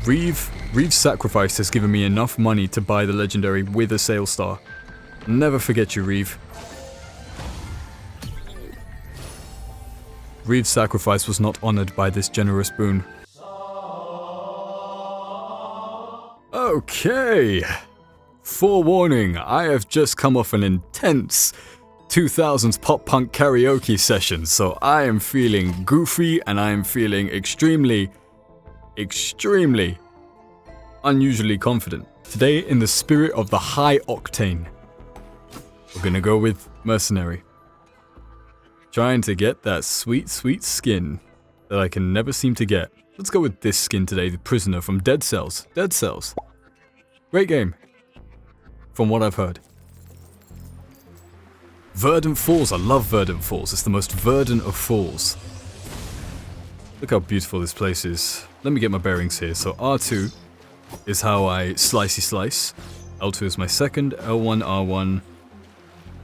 Reave's sacrifice has given me enough money to buy the legendary with a Sail Star. Never forget you, Reave. Reave's sacrifice was not honored by this generous boon. Okay. Forewarning, I have just come off an intense 2000s pop punk karaoke session, so I am feeling goofy and I am feeling extremely unusually confident. Today, in the spirit of the high octane, we're gonna go with Mercenary. Trying to get that sweet, sweet skin that I can never seem to get. Let's go with this skin today, the Prisoner from Dead Cells. Dead Cells. Great game. From what I've heard. Verdant Falls. I love Verdant Falls. It's the most verdant of falls. Look how beautiful this place is. Let me get my bearings here. So R2 is how I slicey slice. L2 is my second. L1, R1.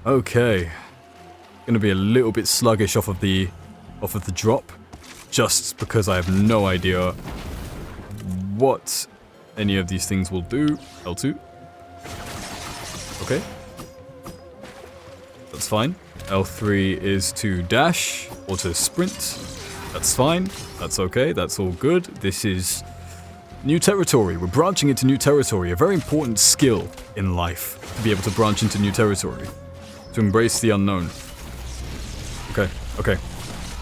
Okay. Gonna be a little bit sluggish off of the drop. Just because I have no idea what any of these things will do. L2. Okay. That's fine. L3 is to dash or to sprint. That's fine. That's okay. That's all good. This is new territory. We're branching into new territory. A very important skill in life to be able to branch into new territory. To embrace the unknown. Okay. Okay.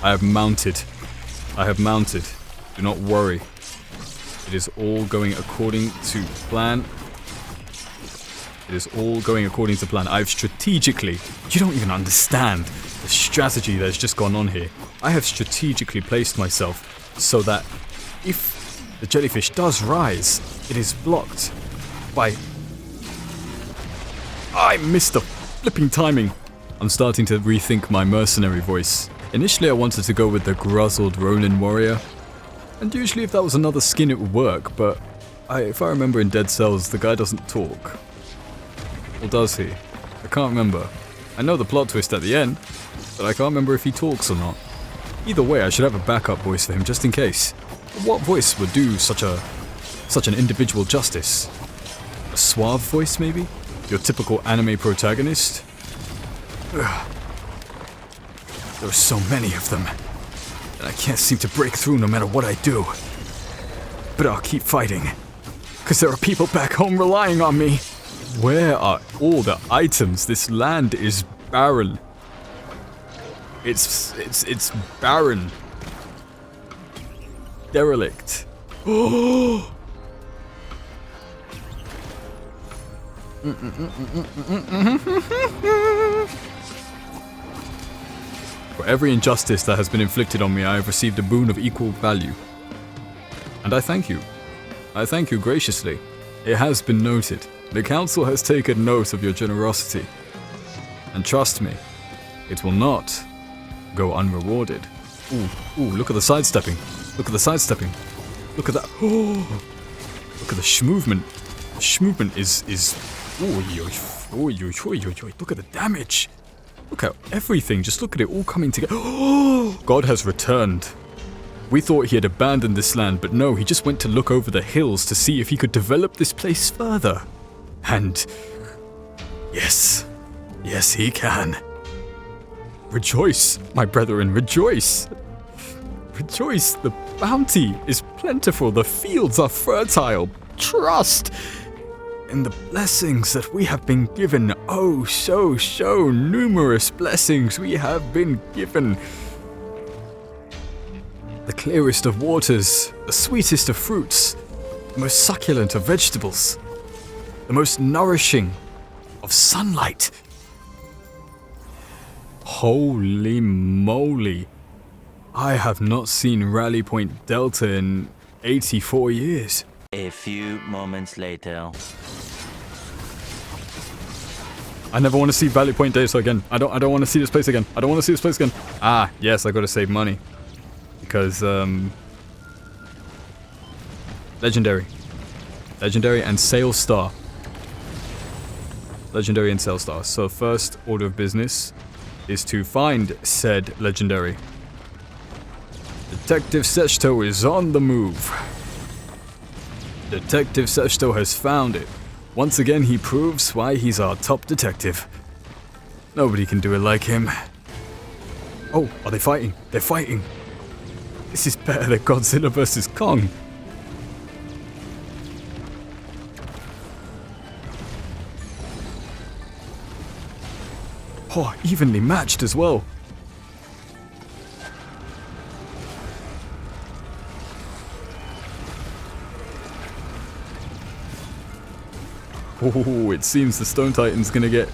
I have mounted. I have mounted. Do not worry. It is all going according to plan. It is all going according to plan. I've strategically... You don't even understand the strategy that has just gone on here. I have strategically placed myself so that if the jellyfish does rise, it is blocked by... I missed the flipping timing. I'm starting to rethink my mercenary voice. Initially I wanted to go with the Gruzzled Ronin Warrior. And usually if that was another skin it would work, but if I remember in Dead Cells, the guy doesn't talk. Or does he? I can't remember. I know the plot twist at the end, but I can't remember if he talks or not. Either way, I should have a backup voice for him just in case. What voice would do such an individual justice? A suave voice, maybe? Your typical anime protagonist? Ugh. There are so many of them, and I can't seem to break through no matter what I do. But I'll keep fighting, because there are people back home relying on me. Where are all the items? This land is barren. It's barren. Derelict. Oh! For every injustice that has been inflicted on me, I have received a boon of equal value. And I thank you. I thank you graciously. It has been noted. The council has taken note of your generosity. And trust me, it will not go unrewarded. Ooh, look at the sidestepping. Look at the sidestepping. Look at that. Oh, look at the schmovement. The schmovement is look at the damage. Look at everything. Just look at it all coming together. Oh, God has returned. We thought he had abandoned this land, but no, he just went to look over the hills to see if he could develop this place further. And yes, he can. Rejoice, my brethren, rejoice. Rejoice, the bounty is plentiful, the fields are fertile. Trust in the blessings that we have been given. Oh, so numerous blessings we have been given. The clearest of waters, the sweetest of fruits, the most succulent of vegetables, the most nourishing of sunlight. Holy moly. I have not seen Rally Point Delta in 84 years. A few moments later. I never want to see Valley Point Delta again. I don't want to see this place again. I don't want to see this place again. Ah, yes, I gotta save money. Because, Legendary. Legendary and Sail Star. Legendary and Sail Star. So first order of business is to find said legendary. Detective Sechto is on the move. Detective Seshto has found it. Once again, he proves why he's our top detective. Nobody can do it like him. Oh, are they fighting? They're fighting. This is better than Godzilla vs. Kong. Oh, evenly matched as well. Oh, it seems the Stone Titan's gonna get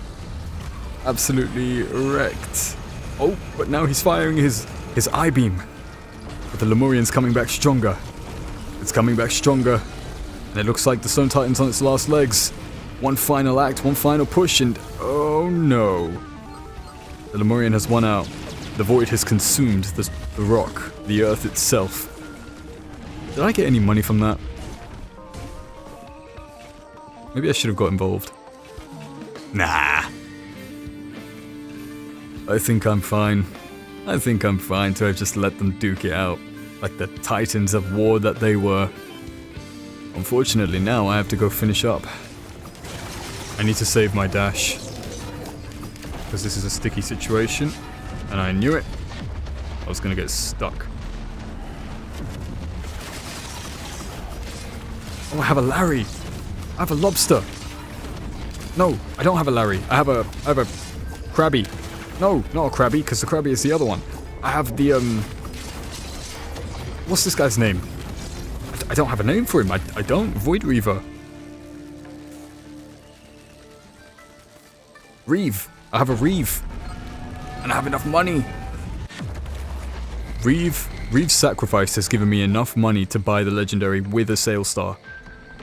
absolutely wrecked. Oh, but now he's firing his I-beam. But the Lemurian's coming back stronger. It's coming back stronger. And it looks like the Stone Titan's on its last legs. One final act, one final push, and oh no. The Lemurian has won out. The void has consumed the rock, the earth itself. Did I get any money from that? Maybe I should have got involved. Nah. I think I'm fine. I think I'm fine to have just let them duke it out, like the titans of war that they were. Unfortunately, now I have to go finish up. I need to save my dash, because this is a sticky situation, and I knew it. I was gonna get stuck. Oh, I have a Larry. I have a lobster. No, I don't have a Larry. I have a Krabby. No, not a Krabby, because the Krabby is the other one. I have the, what's this guy's name? I don't have a name for him. I don't. Void Reaver. Reave. I have a Reave. And I have enough money. Reave's sacrifice has given me enough money to buy the legendary with a sale star.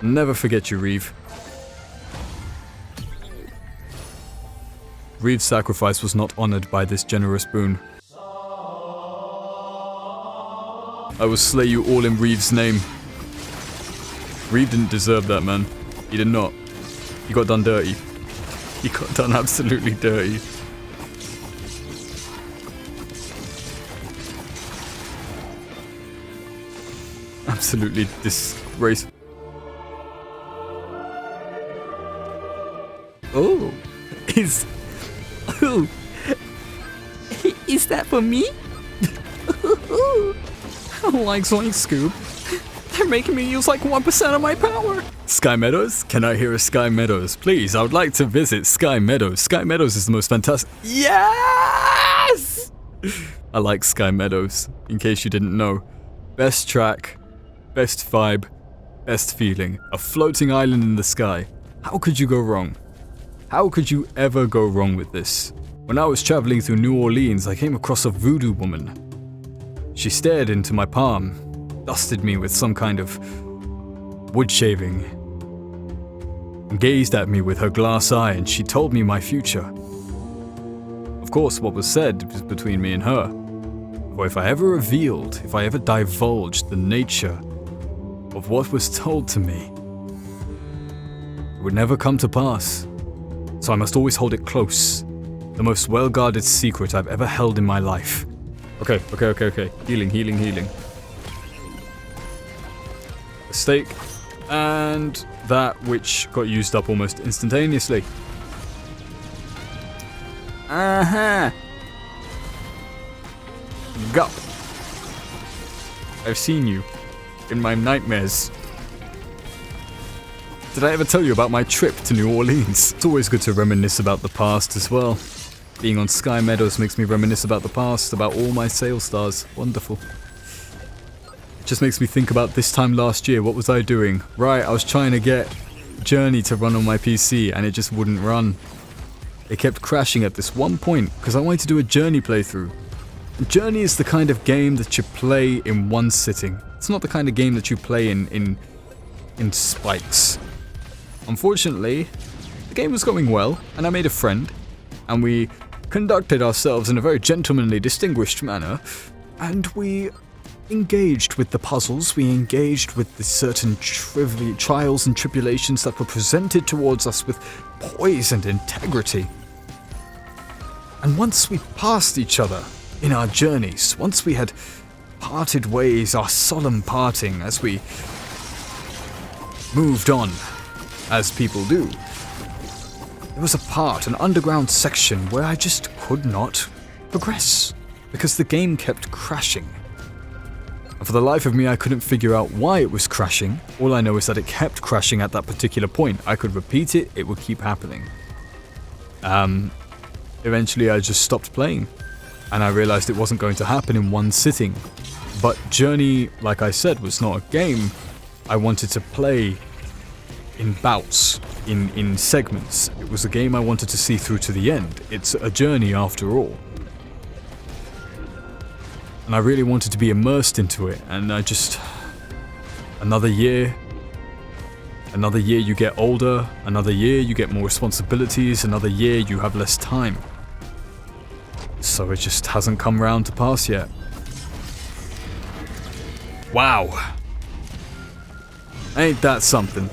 Never forget you, Reave. Reave's sacrifice was not honored by this generous boon. I will slay you all in Reave's name. Reave didn't deserve that, man. He did not. He got done dirty. He got done absolutely dirty. Absolutely disgraceful. Oh, is that for me? I don't like Zoink Scoop. They're making me use like 1% of my power. Sky Meadows? Can I hear a Sky Meadows? Please, I would like to visit Sky Meadows. Sky Meadows is the most fantastic. Yes! I like Sky Meadows, in case you didn't know. Best track, best vibe, best feeling. A floating island in the sky. How could you go wrong? How could you ever go wrong with this? When I was traveling through New Orleans, I came across a voodoo woman. She stared into my palm, dusted me with some kind of wood shaving, and gazed at me with her glass eye, and she told me my future. Of course, what was said was between me and her. For if I ever divulged the nature of what was told to me, it would never come to pass. So I must always hold it close. The most well-guarded secret I've ever held in my life. Okay. Healing. A stake. And that which got used up almost instantaneously. Uh-huh. Go. I've seen you in my nightmares. Did I ever tell you about my trip to New Orleans? It's always good to reminisce about the past as well. Being on Sky Meadows makes me reminisce about the past, about all my sale stars. Wonderful. It just makes me think about this time last year. What was I doing? Right, I was trying to get Journey to run on my PC and it just wouldn't run. It kept crashing at this one point because I wanted to do a Journey playthrough. Journey is the kind of game that you play in one sitting. It's not the kind of game that you play in spikes. Unfortunately, the game was going well, and I made a friend, and we conducted ourselves in a very gentlemanly, distinguished manner, and we engaged with the puzzles, we engaged with the certain trials and tribulations that were presented towards us with poise and integrity. And once we passed each other in our journeys, once we had parted ways, our solemn parting as we moved on, as people do, there was a part, an underground section, where I just could not progress, because the game kept crashing. And for the life of me, I couldn't figure out why it was crashing. All I know is that it kept crashing at that particular point. I could repeat it, it would keep happening. Eventually I just stopped playing, and I realized it wasn't going to happen in one sitting. But Journey, like I said, was not a game I wanted to play in bouts, in segments. It was a game I wanted to see through to the end. It's a journey after all. And I really wanted to be immersed into it, and I just... Another year you get older, another year you get more responsibilities, another year you have less time. So it just hasn't come round to pass yet. Wow. Ain't that something?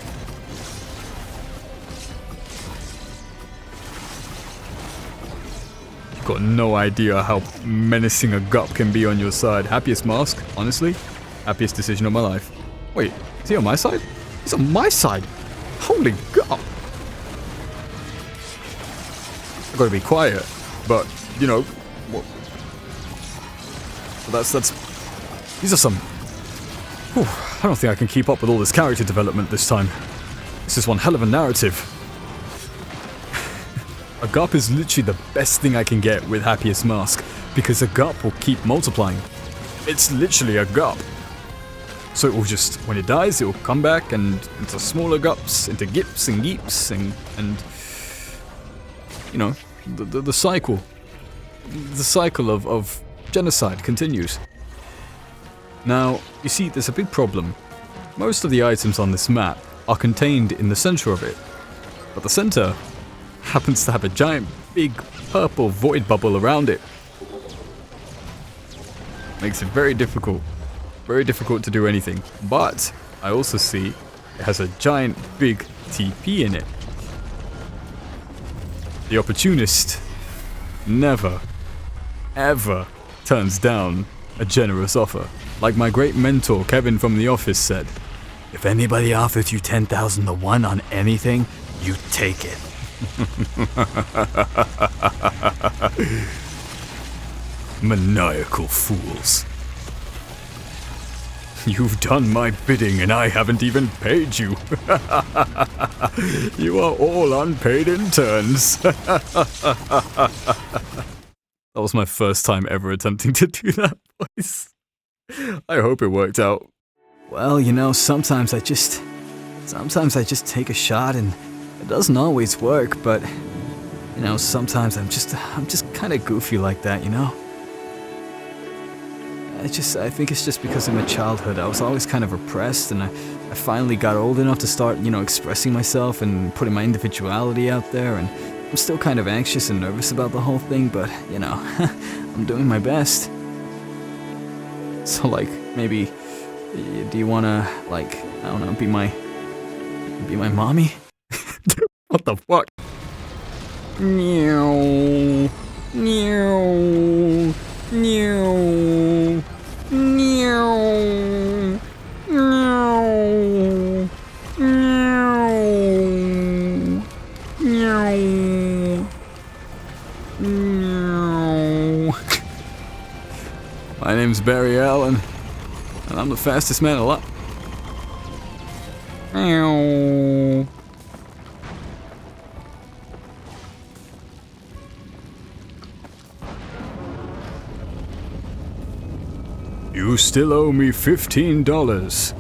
You've got no idea how menacing a gup can be on your side. Happiest mask, honestly. Happiest decision of my life. Wait, is he on my side? He's on my side. Holy gup. I've got to be quiet, but, you know, what? That's, these are some... Whew, I don't think I can keep up with all this character development this time. This is one hell of a narrative. A gup is literally the best thing I can get with Happiest Mask, because a gup will keep multiplying. It's literally a gup. So it will just, when it dies, it will come back and into smaller gups, into gips and geeps, and you know, the cycle. The cycle of genocide continues. Now, you see, there's a big problem. Most of the items on this map are contained in the center of it, but the center happens to have a giant, big, purple void bubble around it. Makes it very difficult to do anything. But I also see it has a giant, big TP in it. The opportunist never, ever turns down a generous offer. Like my great mentor Kevin from The Office said, if anybody offers you 10,000 to 1 on anything, you take it. Maniacal fools. You've done my bidding and I haven't even paid you. You are all unpaid interns. That was my first time ever attempting to do that voice. I hope it worked out. Well, you know, sometimes I just take a shot and it doesn't always work, but you know, sometimes I'm just kind of goofy like that, you know? I think it's just because of my childhood. I was always kind of repressed, and I finally got old enough to start, you know, expressing myself and putting my individuality out there, and I'm still kind of anxious and nervous about the whole thing, but, you know, I'm doing my best. So, like, maybe, do you wanna, like, I don't know, be my mommy? What the fuck? Meow. Meow. Meow. Meow. Meow. Meow. Meow. Meow. My name's Barry Allen, and I'm the fastest man alive. Meow. You still owe me $15.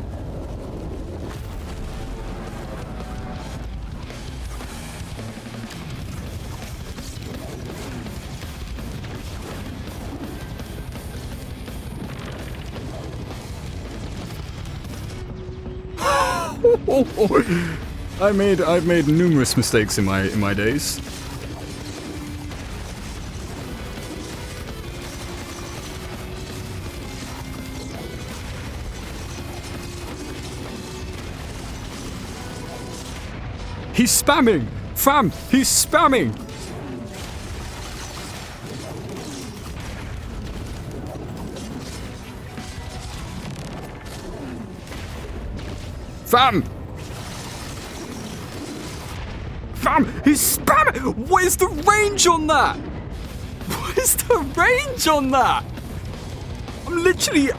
I've made numerous mistakes in my days. He's spamming! Fam! He's spamming! Fam! Fam, he's spamming. What is the range on that? What is the range on that? I'm literally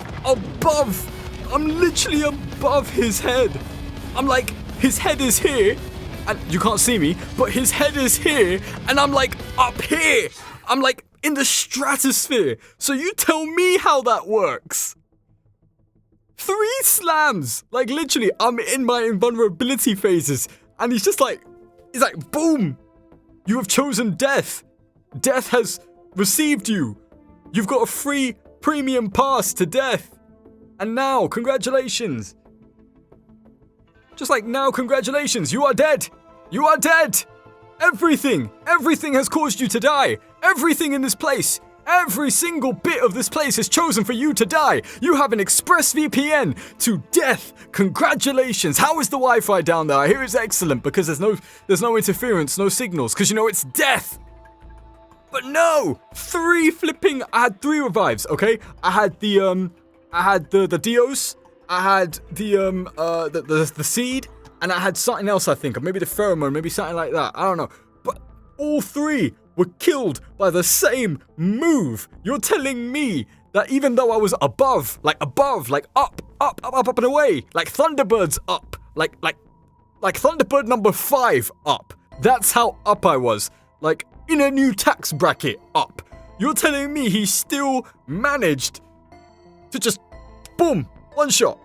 above his head. I'm like, his head is here, and you can't see me, but his head is here, and I'm like up here. I'm like in the stratosphere. So you tell me how that works. 3 slams. Like literally, I'm in my invulnerability phases, and he's like, boom. You have chosen death. Death has received you. You've got a free premium pass to death. And now, congratulations. Just like now, congratulations. You are dead. You are dead. Everything has caused you to die. Everything in this place. Every single bit of this place is chosen for you to die. You have an express VPN to death. Congratulations. How is the Wi-Fi down there? I hear it's excellent because there's no interference, no signals, because you know it's death. But no, I had 3 revives, okay? I had the Dios, I had the seed, and I had something else, I think, or maybe the pheromone, maybe something like that. I don't know. But all 3 were killed by the same move. You're telling me that even though I was above, like up and away, like Thunderbird's up, like Thunderbird number 5 up. That's how up I was. Like in a new tax bracket up. You're telling me he still managed to just boom, one shot.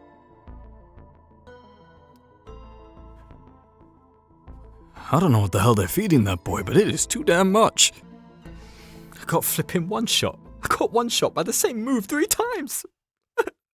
I don't know what the hell they're feeding that boy, but it is too damn much. I got flipping one shot. I got one shot by the same move 3 times.